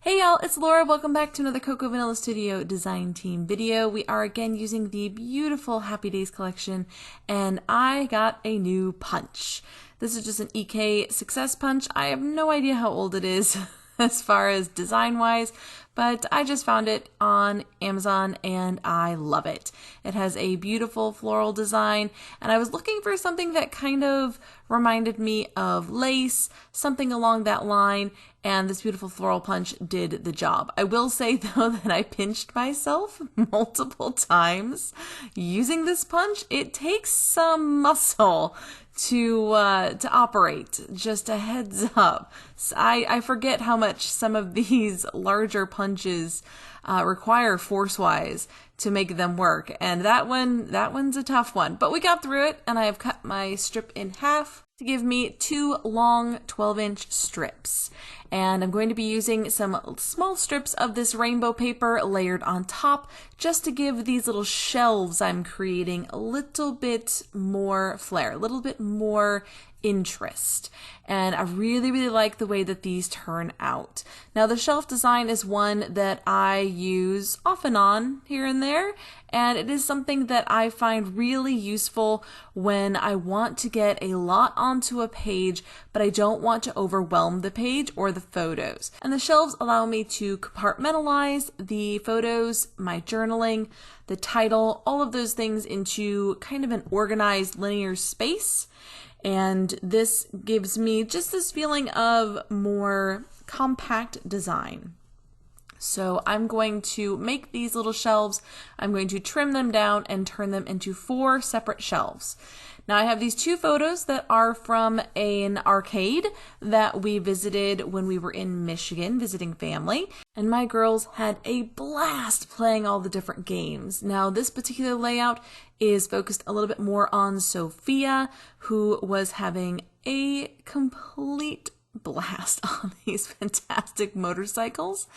Hey y'all, it's Laura. Welcome back to another Cocoa Vanilla Studio design team video. We are again using the beautiful Happy Days collection, and I got a new punch. This is just an EK Success punch. I have no idea how old it is as far as design-wise, but I just found it on Amazon and I love it. It has a beautiful floral design, and I was looking for something that kind of reminded me of lace, something along that line, and this beautiful floral punch did the job. I will say though that I pinched myself multiple times using this punch. It takes some muscle to operate, just a heads up. So I forget how much some of these larger punches require force-wise to make them work, and that one's a tough one. But we got through it, and I have cut my strip in half to give me two long 12-inch strips. And I'm going to be using some small strips of this rainbow paper layered on top just to give these little shelves I'm creating a little bit more flair, a little bit more interest. And I really like the way that these turn out. Now the shelf design is one that I use off and on here and there, and it is something that I find really useful when I want to get a lot onto a page, but I don't want to overwhelm the page or the photos. And the shelves allow me to compartmentalize the photos, my journaling, the title, all of those things into kind of an organized linear space. And this gives me just this feeling of more compact design. So I'm going to make these little shelves, I'm going to trim them down and turn them into 4 separate shelves. Now I have these 2 photos that are from an arcade that we visited when we were in Michigan visiting family, and my girls had a blast playing all the different games. Now this particular layout is focused a little bit more on Sophia, who was having a complete blast on these fantastic motorcycles,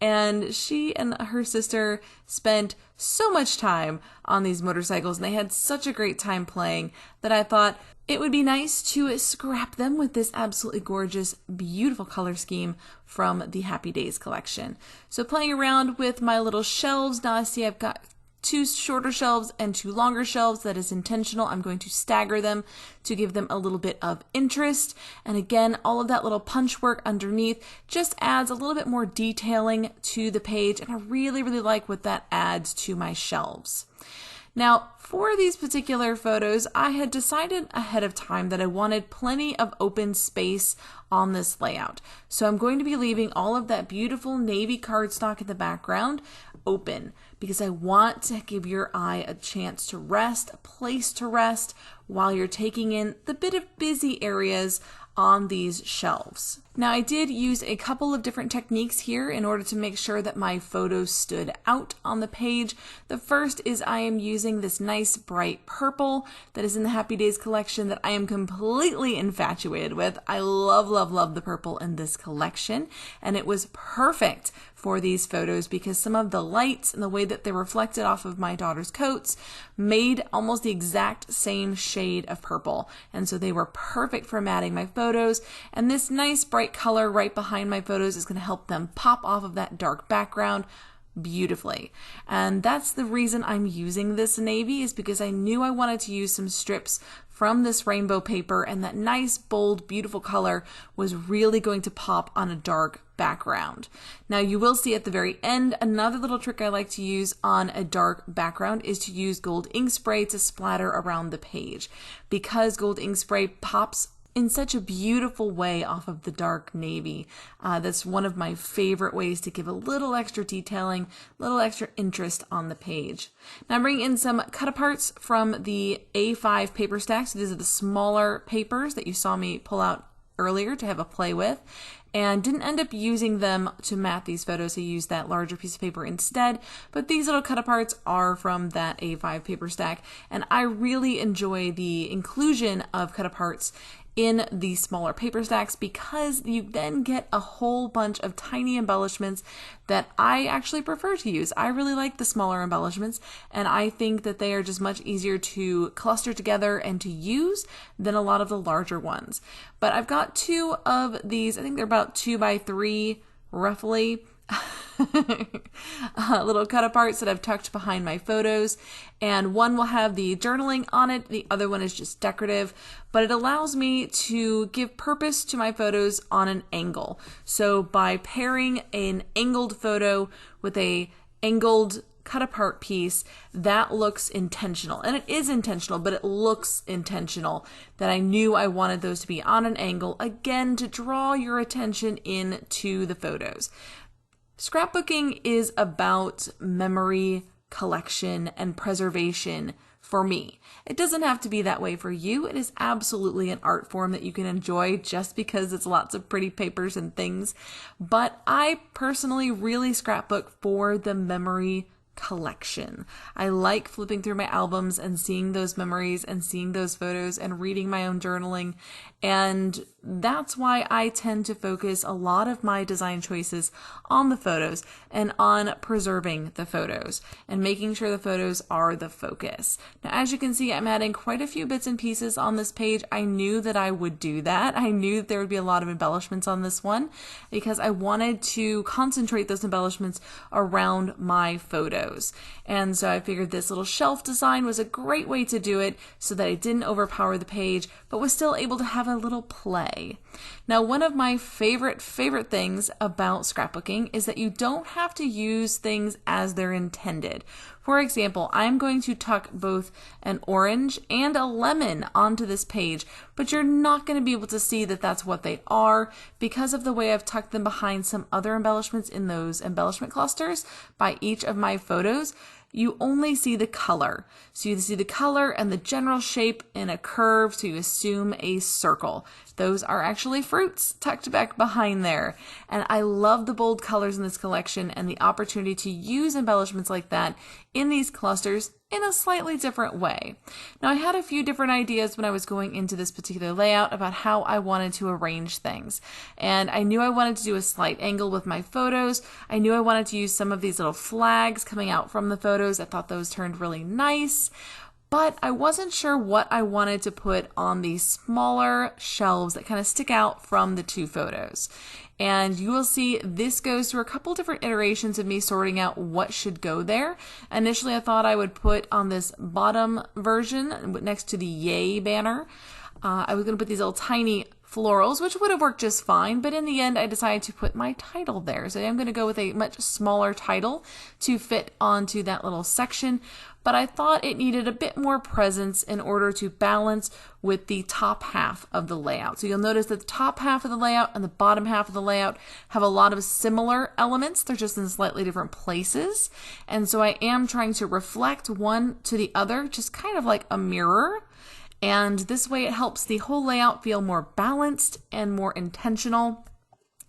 and she and her sister spent so much time on these motorcycles, and they had such a great time playing that I thought it would be nice to scrap them with this absolutely gorgeous, beautiful color scheme from the Happy Days collection. So playing around with my little shelves, now I see I've got 2 shorter shelves and 2 longer shelves. That is intentional. I'm going to stagger them to give them a little bit of interest. And again, all of that little punch work underneath just adds a little bit more detailing to the page, and I really like what that adds to my shelves. Now, for these particular photos, I had decided ahead of time that I wanted plenty of open space on this layout. So I'm going to be leaving all of that beautiful navy cardstock in the background open because I want to give your eye a chance to rest, a place to rest while you're taking in the bit of busy areas on these shelves. Now I did use a couple of different techniques here in order to make sure that my photos stood out on the page. The first is I am using this nice bright purple that is in the Happy Days collection that I am completely infatuated with. I love the purple in this collection, and it was perfect for these photos because some of the lights and the way that they reflected off of my daughter's coats made almost the exact same shade of purple, and so they were perfect for matting my photos. And this nice bright color right behind my photos is going to help them pop off of that dark background beautifully. And that's the reason I'm using this navy, is because I knew I wanted to use some strips from this rainbow paper, and that nice, bold, beautiful color was really going to pop on a dark background. Now you will see at the very end, another little trick I like to use on a dark background is to use gold ink spray to splatter around the page, because gold ink spray pops in such a beautiful way off of the dark navy. That's one of my favorite ways to give a little extra detailing, a little extra interest on the page. Now I'm bringing in some cut aparts from the A5 paper stacks. These are the smaller papers that you saw me pull out earlier to have a play with, and didn't end up using them to mat these photos. I used that larger piece of paper instead, but these little cut aparts are from that A5 paper stack, and I really enjoy the inclusion of cut aparts in the smaller paper stacks because you then get a whole bunch of tiny embellishments that I actually prefer to use. I really like the smaller embellishments, and I think that they are just much easier to cluster together and to use than a lot of the larger ones. But I've got 2 of these, I think they're about 2 by 3 roughly, little cut aparts that I've tucked behind my photos, and one will have the journaling on it, the other one is just decorative, but it allows me to give purpose to my photos on an angle. So by pairing an angled photo with a angled cut apart piece, that looks intentional. And it is intentional, but it looks intentional, that I knew I wanted those to be on an angle, again, to draw your attention into the photos. Scrapbooking is about memory collection and preservation for me. It doesn't have to be that way for you. It is absolutely an art form that you can enjoy just because it's lots of pretty papers and things. But I personally really scrapbook for the memory collection. I like flipping through my albums and seeing those memories and seeing those photos and reading my own journaling. And that's why I tend to focus a lot of my design choices on the photos and on preserving the photos and making sure the photos are the focus. Now, as you can see, I'm adding quite a few bits and pieces on this page. I knew that I would do that. I knew that there would be a lot of embellishments on this one because I wanted to concentrate those embellishments around my photos. And so I figured this little shelf design was a great way to do it so that it didn't overpower the page, but was still able to have a little play. Now, one of my favorite things about scrapbooking is that you don't have to use things as they're intended. For example, I'm going to tuck both an orange and a lemon onto this page, but you're not going to be able to see that that's what they are because of the way I've tucked them behind some other embellishments in those embellishment clusters by each of my photos. You only see the color. So you see the color and the general shape in a curve, so you assume a circle. Those are actually fruits tucked back behind there. And I love the bold colors in this collection and the opportunity to use embellishments like that in these clusters in a slightly different way. Now, I had a few different ideas when I was going into this particular layout about how I wanted to arrange things. And I knew I wanted to do a slight angle with my photos. I knew I wanted to use some of these little flags coming out from the photos. I thought those turned really nice. But I wasn't sure what I wanted to put on these smaller shelves that kind of stick out from the two photos. And you will see this goes through a couple different iterations of me sorting out what should go there. Initially, I thought I would put on this bottom version next to the Yay banner. I was going to put these little tiny florals, which would have worked just fine, but in the end I decided to put my title there. So I'm going to go with a much smaller title to fit onto that little section, but I thought it needed a bit more presence in order to balance with the top half of the layout. So you'll notice that the top half of the layout and the bottom half of the layout have a lot of similar elements. They're just in slightly different places. And so I am trying to reflect one to the other, just kind of like a mirror. And this way it helps the whole layout feel more balanced and more intentional.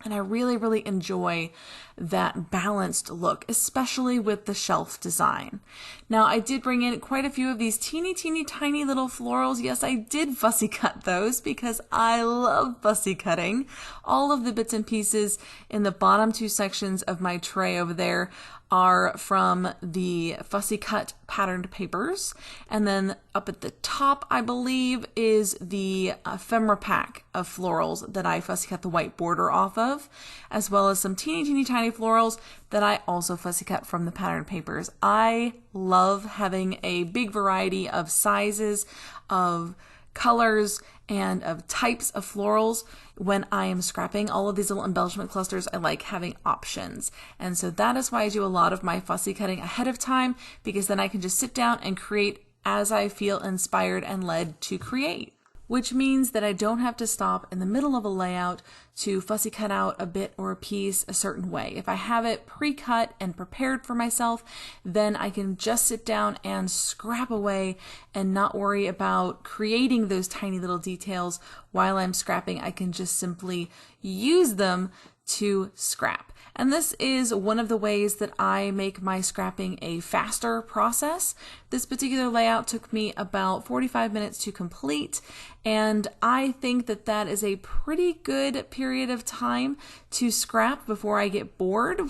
And I really enjoy that balanced look, especially with the shelf design. Now, I did bring in quite a few of these teeny tiny little florals. Yes, I did fussy cut those because I love fussy cutting. All of the bits and pieces in the bottom two sections of my tray over there are from the fussy cut patterned papers. And then up at the top, I believe, is the ephemera pack of florals that I fussy cut the white border off of, as well as some teeny tiny florals that I also fussy cut from the patterned papers. I love having a big variety of sizes, of colors, and of types of florals. When I am scrapping all of these little embellishment clusters, I like having options. And so that is why I do a lot of my fussy cutting ahead of time, because then I can just sit down and create as I feel inspired and led to create. Which means that I don't have to stop in the middle of a layout to fussy cut out a bit or a piece a certain way. If I have it pre-cut and prepared for myself, then I can just sit down and scrap away and not worry about creating those tiny little details while I'm scrapping. I can just simply use them to scrap. And this is one of the ways that I make my scrapping a faster process. This particular layout took me about 45 minutes to complete, and I think that that is a pretty good period of time to scrap before I get bored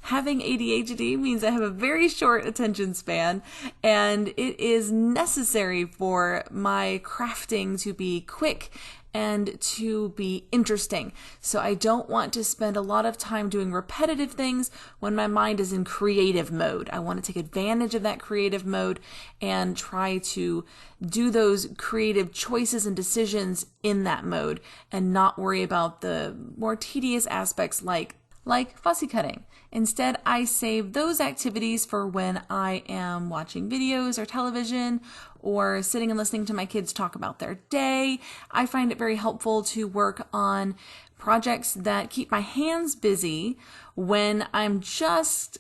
Having ADHD means I have a very short attention span, and it is necessary for my crafting to be quick and to be interesting. So I don't want to spend a lot of time doing repetitive things when my mind is in creative mode. I want to take advantage of that creative mode and try to do those creative choices and decisions in that mode and not worry about the more tedious aspects like fussy cutting. Instead, I save those activities for when I am watching videos or television or sitting and listening to my kids talk about their day. I find it very helpful to work on projects that keep my hands busy when I'm just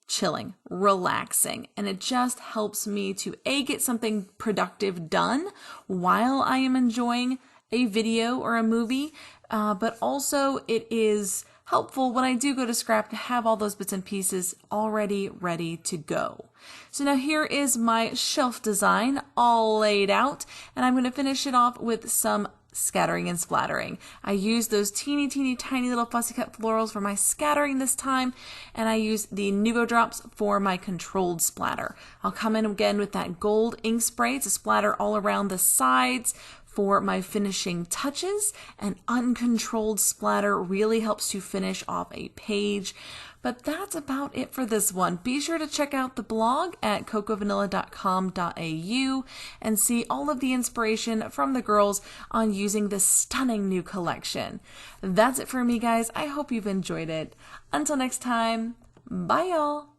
chilling, relaxing, and it just helps me to get something productive done while I am enjoying a video or a movie, but also it is helpful when I do go to scrap to have all those bits and pieces already ready to go. So now here is my shelf design all laid out, and I'm going to finish it off with some scattering and splattering. I used those teeny tiny little fussy cut florals for my scattering this time, and I used the Nuvo drops for my controlled splatter. I'll come in again with that gold ink spray to splatter all around the sides for my finishing touches, and uncontrolled splatter really helps to finish off a page. But that's about it for this one. Be sure to check out the blog at cocovanilla.com.au and see all of the inspiration from the girls on using this stunning new collection. That's it for me, guys. I hope you've enjoyed it. Until next time, bye y'all.